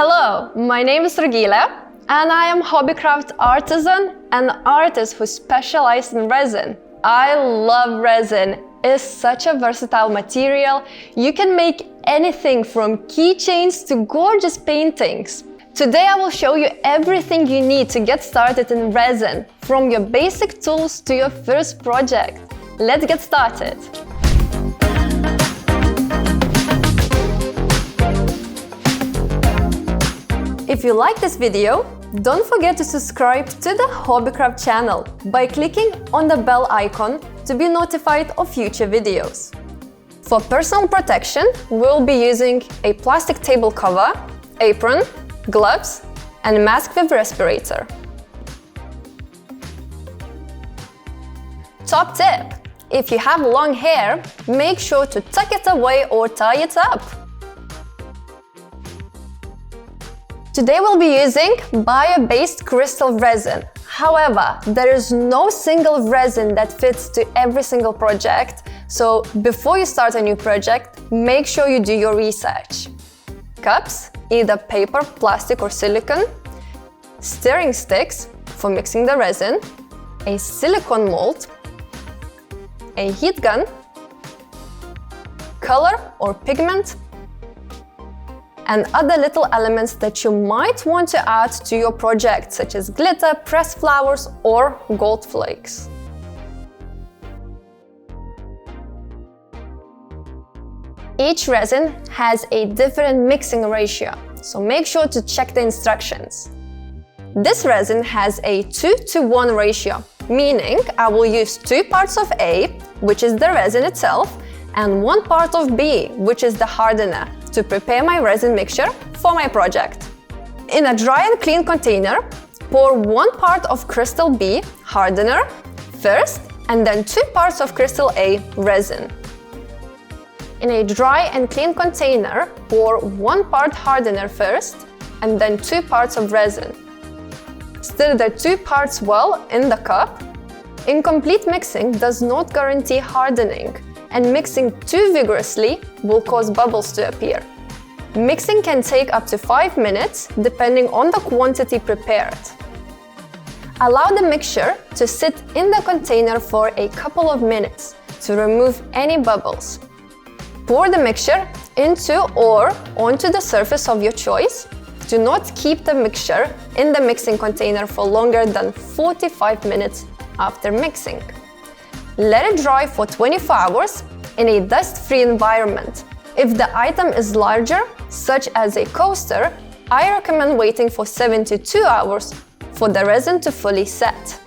Hello, my name is Regila, and I am Hobbycraft artisan and artist who specializes in resin. I love resin. It's such a versatile material. You can make anything from keychains to gorgeous paintings. Today I will show you everything you need to get started in resin, from your basic tools to your first project. Let's get started! If you like this video, don't forget to subscribe to the Hobbycraft channel by clicking on the bell icon to be notified of future videos. For personal protection, we'll be using a plastic table cover, apron, gloves, and mask with respirator. Top tip: if you have long hair, make sure to tuck it away or tie it up. Today we'll be using bio-based crystal resin. However, there is no single resin that fits to every single project, so before you start a new project, make sure you do your research. Cups, either paper, plastic or silicone, stirring sticks for mixing the resin, a silicone mold, a heat gun, color or pigment, and other little elements that you might want to add to your project, such as glitter, pressed flowers, or gold flakes. Each resin has a different mixing ratio, so make sure to check the instructions. This resin has a 2:1 ratio, meaning I will use 2 parts of A, which is the resin itself, and 1 part of B, which is the hardener, to prepare my resin mixture for my project. In a dry and clean container, pour 1 part of crystal B, hardener, first, and then 2 parts of crystal A, resin. In a dry and clean container, pour 1 part hardener first, and then 2 parts of resin. Stir the 2 parts well in the cup. Incomplete mixing does not guarantee hardening, and mixing too vigorously will cause bubbles to appear. Mixing can take up to 5 minutes, depending on the quantity prepared. Allow the mixture to sit in the container for a couple of minutes to remove any bubbles. Pour the mixture into or onto the surface of your choice. Do not keep the mixture in the mixing container for longer than 45 minutes after mixing. Let it dry for 24 hours in a dust-free environment. If the item is larger, such as a coaster, I recommend waiting for 72 hours for the resin to fully set.